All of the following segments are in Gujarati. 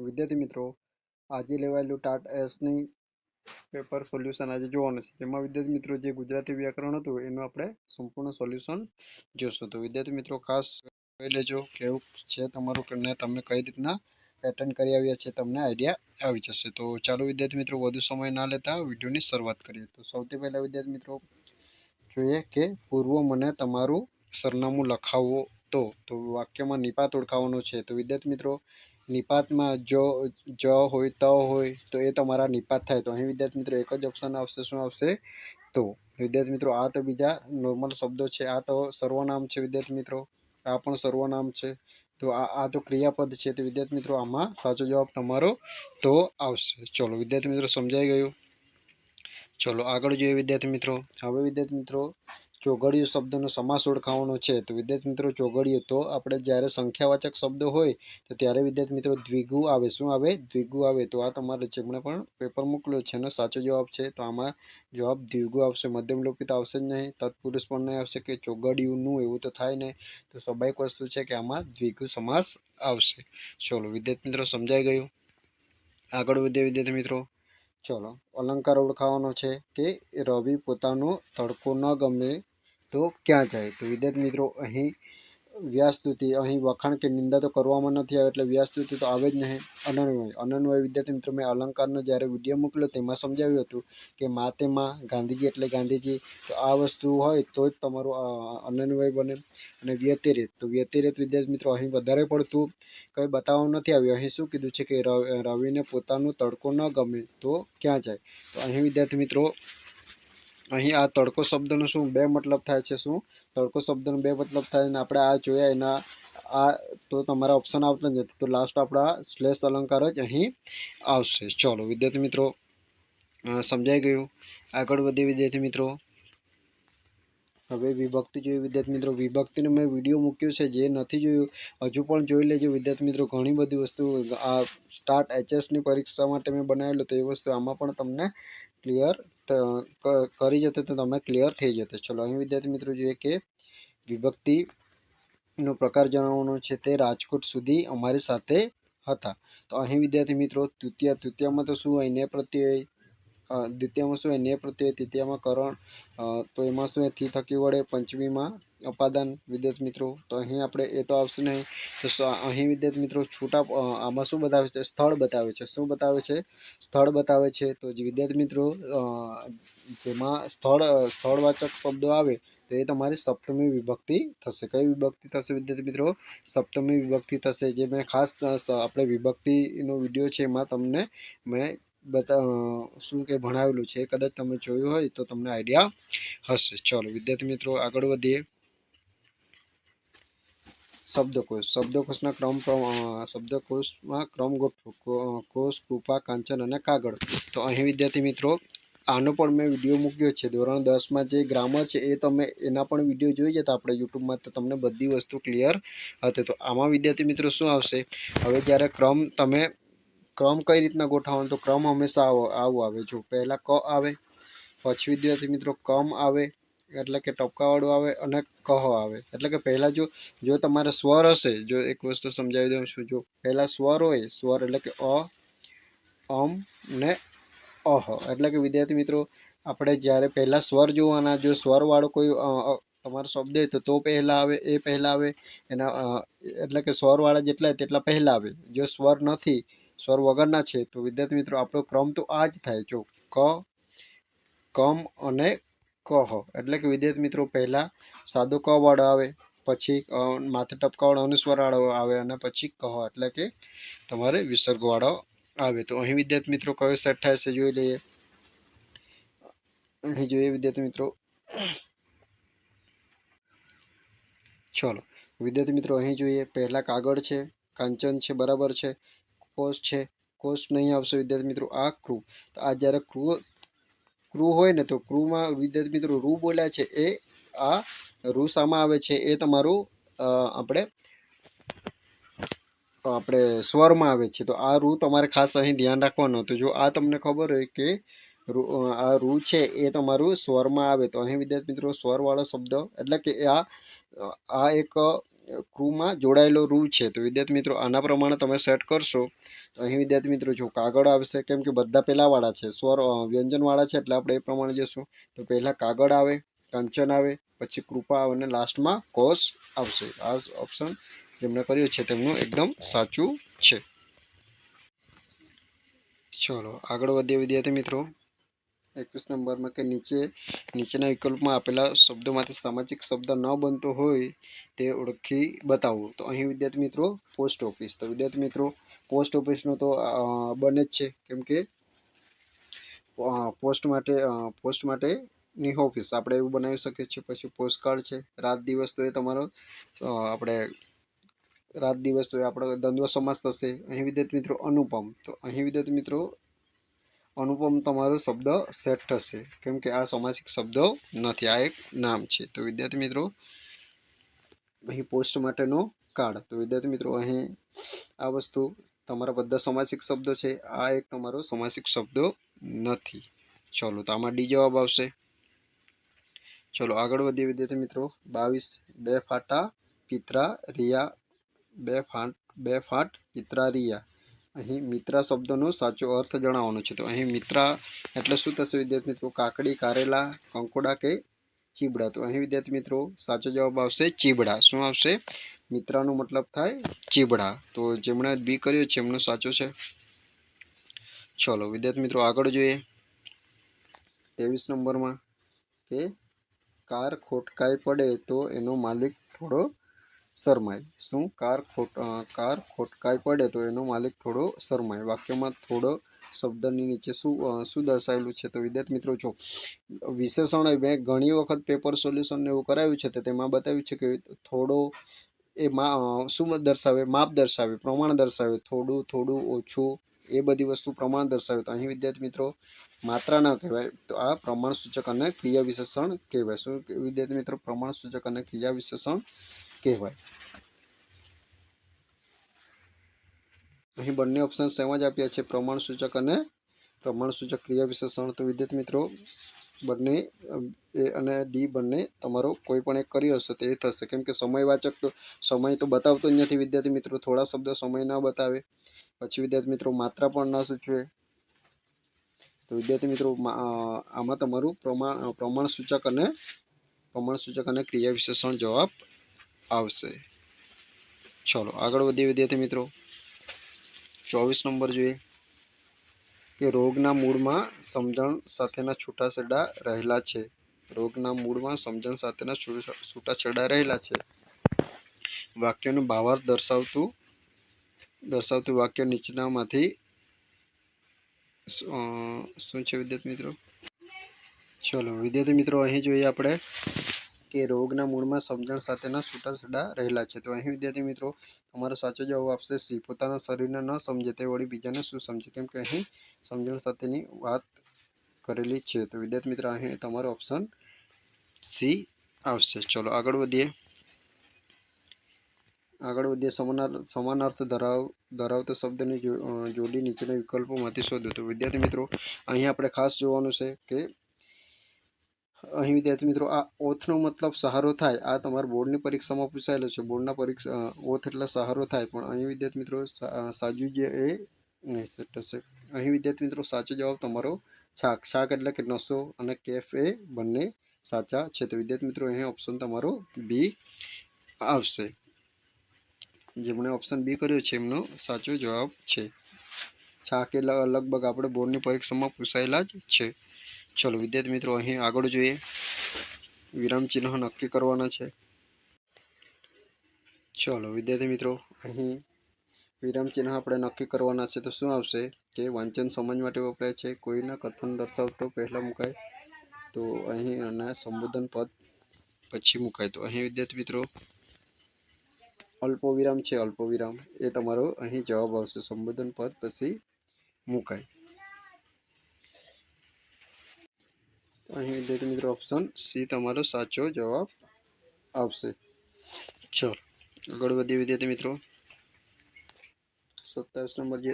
વિદ્યાર્થી મિત્રો, આજે લેવાયેલું ટાટ એસની પેપર સોલ્યુશન આજે જોવાનું છે. જેમાં વિદ્યાર્થી મિત્રો જે ગુજરાતી વ્યાકરણ હતું એનું આપણે સંપૂર્ણ સોલ્યુશન જોશું. તો વિદ્યાર્થી મિત્રો ખાસ જોઈ લેજો કેવું છે તમારું ને તમે કઈ રીતના પેટર્ન કરી આવ્યા છે, તમને આઈડિયા આવી જશે. તો ચાલો વિદ્યાર્થી મિત્રો વધુ સમય ના લેતા વિડીયોની શરૂઆત કરીએ. તો સૌથી પહેલા વિદ્યાર્થી મિત્રો જોઈએ કે પૂર્વ મને તમારું સરનામું લખાવો. તો વાક્યમાં નિપાત ઓળખાવાનો છે. તો વિદ્યાર્થી મિત્રો નિપાતમાં જ હોય ત હોય તો એ તમારા નિપાત થાય. તો અહીં વિદ્યાર્થી મિત્રો એક જ ઓપ્શન આવશે, શું આવશે? તો વિદ્યાર્થી મિત્રો આ તો બીજા નોર્મલ શબ્દો છે. આ તો સર્વનામ છે વિદ્યાર્થી મિત્રો, આ પણ સર્વનામ છે. તો આ તો ક્રિયાપદ છે. તો વિદ્યાર્થી મિત્રો આમાં સાચો જવાબ તમારો તો આવશે. ચલો વિદ્યાર્થી મિત્રો સમજાઈ ગયું. ચલો આગળ જોઈએ વિદ્યાર્થી મિત્રો. હવે વિદ્યાર્થી મિત્રો ચોઘડિયું શબ્દનો સમાસ ઓળખાવાનો છે. તો વિદ્યાર્થી મિત્રો ચોઘડિયું તો આપણે જ્યારે સંખ્યાવાચક શબ્દો હોય તો ત્યારે વિદ્યાર્થી મિત્રો દ્વિગુ આવે. શું આવે? દ્વિગુ આવે. તો આ તમારે જેમણે પણ પેપર મોકલ્યો છે એનો સાચો જવાબ છે. તો આમાં જવાબ દ્વિગુ આવશે. મધ્યમ લોપી તો આવશે જ નહીં, તત્પુરુષ પણ નહીં આવશે કે ચોઘડિયુંનું, એવું તો થાય નહીં. તો સ્વાભાવિક વસ્તુ છે કે આમાં દ્વિગુ સમાસ આવશે. ચલો વિદ્યાર્થી મિત્રો સમજાઈ ગયું. આગળ વધીએ વિદ્યાર્થી મિત્રો. ચલો અલંકાર ઓળખાવાનો છે કે રવિ પોતાનો તડકો ન ગમે તો ક્યાં જાય. તો વિદ્યાર્થી મિત્રો અહીં વ્યાસસ્તુતિ, અહીં વખાણ કે નિંદા તો કરવામાં નથી આવે એટલે વ્યાસસ્તુતિ તો આવે જ નહીં. અનન્વય વિદ્યાર્થી મિત્રો મેં અલંકારનો જ્યારે વિડીયો મોકલ્યો તેમાં સમજાવ્યું હતું કે મા તે માં, ગાંધીજી એટલે ગાંધીજી. તો આ વસ્તુ હોય તો જ તમારું અનન્વય બને. અને વ્યતિરેક, તો વ્યતિરેક વિદ્યાર્થી મિત્રો અહીં વધારે પડતું કંઈ બતાવવામાં નથી આવ્યું. અહીં શું કીધું છે કે રવિને પોતાનો તડકો ન ગમે તો ક્યાં જાય. તો અહીં વિદ્યાર્થી મિત્રો અહીં આ તડકો શબ્દનો શું બે મતલબ થાય છે? શું તડકો શબ્દનો બે મતલબ થાય? અને આપણે આ જોયા એના આ તો તમારા ઓપ્શન આવતા જ નથી. તો લાસ્ટ આપણા શ્લેષ અલંકાર જ અહીં આવશે. ચલો વિદ્યાર્થી મિત્રો સમજાઈ ગયું. આગળ વધીએ વિદ્યાર્થી મિત્રો. હવે વિભક્તિ જોઈએ વિદ્યાર્થી મિત્રો. વિભક્તિનો મેં વિડીયો મૂક્યો છે, જે નથી જોયું હજુ પણ જોઈ લેજો વિદ્યાર્થી મિત્રો. ઘણી બધી વસ્તુ આ સ્ટાર્ટ એચએસની પરીક્ષા માટે મેં બનાવેલું, તો એ વસ્તુ આમાં પણ તમને ક્લિયર કરી જશે તો તમે ક્લિયર થઈ જશે. ચલો અહીં વિદ્યાર્થી મિત્રો જોઈએ કે વિભક્તિનો પ્રકાર જણાવવાનો છે. તે રાજકોટ સુધી અમારી સાથે હતા. તો અહીં વિદ્યાર્થી મિત્રો તૃતીયામાં તો શું હોય? ને પ્રત્યય. દ્વિતીયમાં શું હોય? ને પ્રત્યય. તૃતીયામાં કરણ. તો એમાં શું હોય? થી થકી વડે. પંચમીમાં અપાદાન વિદ્યાર્થી મિત્રો. તો અહીં આપણે એ તો આવશે નહીં. તો અહીં વિદ્યાર્થી મિત્રો છૂટા આમાં શું બતાવે છે? સ્થળ બતાવે છે. શું બતાવે છે? સ્થળ બતાવે છે. તો વિદ્યાર્થી મિત્રો જેમાં સ્થળવાચક શબ્દો આવે તો એ તમારી સપ્તમી વિભક્તિ થશે. કઈ વિભક્તિ થશે વિદ્યાર્થી મિત્રો? સપ્તમી વિભક્તિ થશે. જે મેં ખાસ આપણે વિભક્તિનો વિડીયો છે એમાં તમને મેં શું કે ભણાવેલું છે. કદાચ તમે જોયું હોય તો તમને આઈડિયા હશે. ચલો વિદ્યાર્થી મિત્રો આગળ વધીએ. શબ્દકોશ. શબ્દકોશના શબ્દકોશમાં ક્રમ ગોઠવો. કોષ, કૃપા, કાંચન અને કાગળ. તો અહીં વિદ્યાર્થી મિત્રો આનો પણ મેં વિડીયો મૂક્યો છે. ધોરણ 10માં જે ગ્રામર છે એ તમે એના પણ વિડીયો જોઈ જતા આપણે યુટ્યુબમાં, તો તમને બધી વસ્તુ ક્લિયર હતી. તો આમાં વિદ્યાર્થી મિત્રો શું આવશે? હવે જ્યારે ક્રમ કઈ રીતના ગોઠવવાનો? તો ક્રમ હંમેશા આવું આવે. જો પહેલાં ક આવે, પછી વિદ્યાર્થી મિત્રો કમ આવે એટલે કે ટપકાવાળું આવે, અને કહ આવે. એટલે કે પહેલાં જો તમારે સ્વર હશે, જો એક વસ્તુ સમજાવી દઉં છું. જો પહેલાં સ્વર હોય, સ્વર એટલે કે અ, ને અહ. એટલે કે વિદ્યાર્થી મિત્રો આપણે જ્યારે પહેલાં સ્વર જોવાના, જો સ્વરવાળો કોઈ તમારો શબ્દ હોય તો પહેલાં આવે, એ પહેલાં આવે એના એટલે કે સ્વરવાળા જેટલા તેટલા પહેલાં આવે. જો સ્વર નથી, સ્વર વગરના છે તો વિદ્યાર્થી મિત્રો આપણો ક્રમ તો આ જ થાય. જો ક, કમ અને કહ. એટલે કે વિદ્યાર્થી મિત્રો પહેલાં સાદો ક વાળો આવે, પછી માથે ટપકાવાળો અનુસ્વરવાળો આવે, અને પછી કહ એટલે કે તમારે વિસર્ગવાળો આવે. તો અહીં વિદ્યાર્થી મિત્રો કયો સેટ થાય છે જોઈ લઈએ. અહીં જોઈએ વિદ્યાર્થી મિત્રો. ચલો વિદ્યાર્થી મિત્રો અહીં જોઈએ. પહેલાં કાગળ છે, કાંચન છે, બરાબર છે, કોષ છે, કોષ નહીં આવશે વિદ્યાર્થી મિત્રો. આ ક્રુ. તો આ જ્યારે ક્રુ હોય ને તો ક્રુમાં વિદ્યાર્થી મિત્રો રૂ બોલ્યા છે એ આ રૂ શામાં આવે છે? એ તમારું આપણે સ્વરમાં આવે છે. તો આ રૂ તમારે ખાસ અહીં ધ્યાન રાખવાનું હતું. જો આ તમને ખબર હોય કે આ રૂ છે એ તમારું સ્વરમાં આવે તો અહીં વિદ્યાર્થી મિત્રો સ્વરવાળો શબ્દ એટલે કે આ એક ક્રૂમાં જોડાયેલો રૂ છે. તો વિદ્યાર્થી મિત્રો આના પ્રમાણે તમે સેટ કરશો તો અહીં વિદ્યાર્થી મિત્રો જો કાગળ આવશે, કેમ કે બધા પહેલાંવાળા છે, સ્વર વ્યંજનવાળા છે, એટલે આપણે એ પ્રમાણે જઈશું. તો પહેલાં કાગળ આવે, કંચન આવે, પછી કૃપા આવે અને લાસ્ટમાં કોષ આવશે. આ ઓપ્શન જેમણે કર્યું છે તેમનું એકદમ સાચું છે. ચલો આગળ વધીએ વિદ્યાર્થી મિત્રો. 21 નંબરમાં કે નીચેના વિકલ્પમાં આપેલા શબ્દોમાંથી સામાજિક શબ્દ ન બનતો હોય તે ઓળખી બતાવો. તો અહીં વિદ્યાર્થી મિત્રો પોસ્ટ ઓફિસ. તો વિદ્યાર્થી મિત્રો પોસ્ટ ઓફિસનો તો બને જ છે, કેમ કે પોસ્ટ માટેની ઓફિસ આપણે એવું બનાવી શકીએ છીએ. પછી પોસ્ટકાર્ડ છે, રાત દિવસ તો એ તમારો આપણે રાત દિવસ તો એ આપણો દ્વંદ્વ સમાસ થશે. અહીં વિદ્યાર્થી મિત્રો અનુપમ. તો અહીં વિદ્યાર્થી મિત્રો અનુપમ તમારો શબ્દ સેટ થશે, કેમ કે આ સામાસિક શબ્દો નથી, આ એક નામ છે. તો વિદ્યાર્થી મિત્રો અહીં પોસ્ટ માટેનો કાર્ડ. તો વિદ્યાર્થી મિત્રો અહીં આ વસ્તુ તમારા બધા સામાસિક શબ્દો છે, આ એક તમારો સામાસિક શબ્દો નથી. ચલો તો આમાં ડી જવાબ આવશે. ચલો આગળ વધીએ વિદ્યાર્થી મિત્રો. 22 બે ફાટા પિત્રા રિયા, બે ફાટ પિત્રા રિયા. અહીં મિત્રા શબ્દનો સાચો અર્થ જણાવવાનો છે. તો અહીં મિત્રા એટલે શું થશે વિદ્યાર્થી મિત્રો? કાકડી, કારેલા, કંકોડા કે ચીબડા. તો અહીં વિદ્યાર્થી મિત્રો સાચો જવાબ આવશે ચીબડા. શું આવશે? મિત્રાનો મતલબ થાય ચીબડા. તો જેમણે બી કર્યો છે એમનો સાચો છે. ચલો વિદ્યાર્થી મિત્રો આગળ જોઈએ. 23 નંબરમાં કે કાર ખોટકાઈ પડે તો એનો માલિક થોડો શરમાય. શું? કાર ખોટકાઈ પડે તો એનો માલિક થોડો શરમાય. વાક્યમાં થોડો શબ્દની નીચે શું દર્શાવેલું છે? તો વિદ્યાર્થી મિત્રો જો વિશેષણ મેં ઘણી વખત પેપર સોલ્યુશન એવું કરાવ્યું છે, તો તેમાં બતાવ્યું છે કે થોડો એ શું દર્શાવે? માપ દર્શાવે, પ્રમાણ દર્શાવે. થોડું ઓછું એ બધી વસ્તુ પ્રમાણ દર્શાવે. તો અહીં વિદ્યાર્થી મિત્રો માત્રા ન કહેવાય, તો આ પ્રમાણ સૂચક અને ક્રિયા વિશેષણ કહેવાય. શું વિદ્યાર્થી મિત્રો? પ્રમાણ સૂચક અને ક્રિયા વિશેષણ કહેવાય. અહીં બંને ઓપ્શન સેમ જ આપ્યા છે, પ્રમાણ સૂચક અને પ્રમાણ સૂચક ક્રિયા વિશેષણ. તો વિદ્યાર્થી મિત્રો બંને એ અને ડી બંને તમારો કોઈ પણ એક કરી હશે તો એ થશે, કેમ કે સમયવાચક તો સમય તો બતાવતો જ નથી વિદ્યાર્થી મિત્રો. થોડા શબ્દો સમય ના બતાવે. પછી વિદ્યાર્થી મિત્રો માત્રા પણ ના સૂચવે. તો વિદ્યાર્થી મિત્રો આમાં તમારું પ્રમાણ સૂચક અને ક્રિયા વિશેષણ જવાબ આવશે. ચલો આગળ વધીએ વિદ્યાર્થી મિત્રો. 24 નંબર જોઈએ કે રોગના મૂળમાં સમજણ સાથેના છૂટાછેડા રહેલા છે. રોગના મૂળમાં સમજણ સાથેના છૂટાછેડા રહેલા છે. વાક્યનું ભાવાર્થ દર્શાવતું વાક્ય નીચેનામાંથી શું છે વિદ્યાર્થી મિત્રો? ચલો વિદ્યાર્થી મિત્રો અહીં જોઈએ આપણે કે રોગના મૂળમાં સમજણ સાથેના છૂટાછેડા રહેલા છે. તો અહીં વિદ્યાર્થી મિત્રો તમારો સાચો જવાબ આપશે સી. પોતાના શરીરને ન સમજે તે વળી બીજાને શું સમજે, કેમ કે અહીં સમજણ સાથેની વાત કરેલી છે. તો વિદ્યાર્થી મિત્રો અહીં તમારો ઓપ્શન સી આવશે. ચલો આગળ વધીએ. સમાનાર્થ ધરાવતો શબ્દની જોડી નીચેના વિકલ્પોમાંથી શોધો. તો વિદ્યાર્થી મિત્રો અહીં આપણે ખાસ જોવાનું છે કે અહીં વિદ્યાર્થી મિત્રો આ ઓથનો મતલબ સહારો થાય. આ તમારા બોર્ડની પરીક્ષામાં પૂછાયેલો છે. બોર્ડના ઓથ એટલે સહારો થાય, પણ અહીં વિદ્યાર્થી મિત્રો સાજુ જે એ નહીં થશે. અહીં વિદ્યાર્થી મિત્રો સાચો જવાબ તમારો છાક. છાક એટલે કે નશો અને કેફ એ બંને સાચા છે. તો વિદ્યાર્થી મિત્રો અહીં ઓપ્શન તમારો બી આવશે. જેમણે ઓપ્શન બી કર્યો છે એમનો સાચો જવાબ છે. છાક એ લગભગ આપણે બોર્ડની પરીક્ષામાં પૂછાયેલા જ છે. ચલો વિદ્યાર્થી મિત્રો અહીં આગળ જોઈએ. વિરામ ચિહ્ન નક્કી કરવાના છે. ચલો વિદ્યાર્થી મિત્રો અહીં વિરામ ચિહ્ન આપણે નક્કી કરવાના છે. તો શું આવશે કે વાંચન સમજ માટે વપરાય છે, કોઈના કથન દર્શાવતો પહેલાં મુકાય, તો અહીં અને સંબોધન પદ પછી મુકાય. તો અહીં વિદ્યાર્થી મિત્રો અલ્પવિરામ છે, અલ્પવિરામ એ તમારો અહીં જવાબ આવશે. સંબોધન પદ પછી મુકાય. અહીં વિદ્યાર્થી મિત્રો ઓપ્શન સી તમારો સાચો જવાબ આવશે. ચલો આગળ વધીએ વિદ્યાર્થી મિત્રો. 27 નંબર જે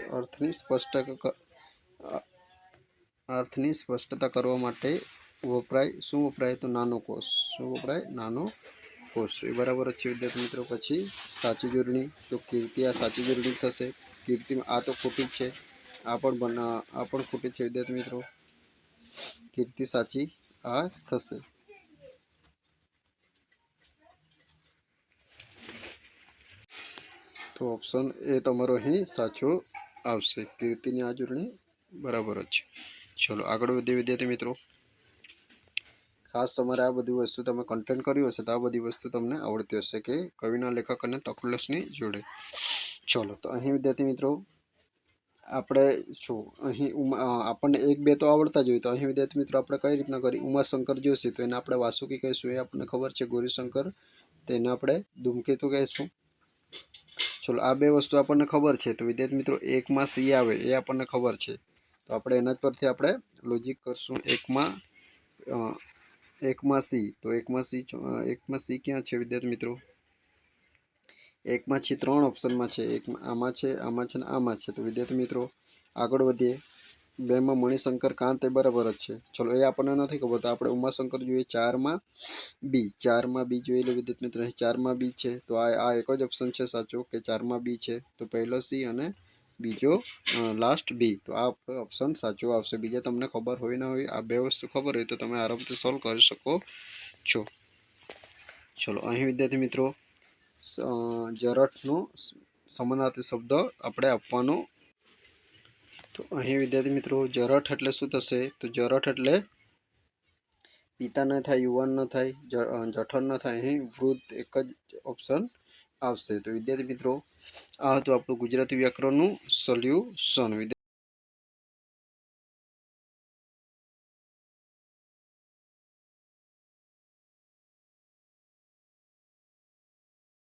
અર્થની સ્પષ્ટતા કરવા માટે વપરાય. શું વપરાય? તો નાનો કોષ. શું વપરાય? નાનો કોષ એ બરાબર જ છે વિદ્યાર્થી મિત્રો। પછી સાચી જોડણી તો કીર્તિ આ સાચી જોડણી થશે। કીર્તિમાં આ તો ખોટી જ છે, આ પણ ખોટી છે વિદ્યાર્થી મિત્રો। કીર્તિ સાચી આ થશે। તો ઓપ્શન એ તમારો અહીં સાચો આવશે। કીર્તિની આ જોડણી બરાબર જ છે। ચલો આગળ વધીએ વિદ્યાર્થી મિત્રો। ખાસ તમારે આ બધી વસ્તુ તમે કન્ટેન્ટ કર્યું હશે તો આ બધી વસ્તુ તમને આવડતી હશે કે કવિના લેખક અને તખલ્લુસની જોડે। ચલો તો અહીં વિદ્યાર્થી મિત્રો આપણે શું અહીં આપણને 1 2 તો આવડતા જ હોય, તો અહીં વિદ્યાર્થી મિત્રો આપણે કઈ રીતના કરી ઉમાશંકર જોશી તો એને આપણે વાસુકી કહીશું, એ આપણને ખબર છે। ગૌરીશંકર તો એને આપણે ધૂમકેતુ કહીશું। ચલો આ બે વસ્તુ આપણને ખબર છે, તો વિદ્યાર્થી મિત્રો એકમાં સી આવે એ આપણને ખબર છે, તો આપણે એના જ પરથી આપણે લોજિક કરશું। એકમાં સી, તો એકમાં સી ક્યાં છે વિદ્યાર્થી મિત્રો? એકમાં છે 3 ઓપ્શનમાં છે, એક આમાં છે, આમાં છે ને આમાં છે। તો વિદ્યાર્થી મિત્રો આગળ વધીએ। 2માં મણિશંકર કાંત એ બરાબર જ છે। ચલો એ આપણને નથી ખબર તો આપણે ઉમાશંકર જોઈએ। 4માં બી જોઈ લો વિદ્યાર્થી મિત્રો, 4માં બી છે, તો આ એક જ ઓપ્શન છે સાચો કે 4માં બી છે। તો પહેલો સી અને બીજો લાસ્ટ બી, તો આ ઓપ્શન સાચો આવશે। બીજા તમને ખબર હોય ના હોય, આ બે વસ્તુ ખબર હોય તો તમે આરામથી સોલ્વ કરી શકો છો। ચલો અહીં વિદ્યાર્થી મિત્રો જરઠનો સમાનાર્થી શબ્દ આપણે આપવાનો। તો અહીં વિદ્યાર્થી મિત્રો જરઠ એટલે શું થશે? તો જરઠ એટલે પિતા ન થાય, યુવાન ન થાય, જઠર ન થાય, અહીં વૃદ્ધ, એક જ ઓપ્શન આવશે। તો વિદ્યાર્થી મિત્રો આ હતું આપણું ગુજરાતી વ્યાકરણનું સોલ્યુશન।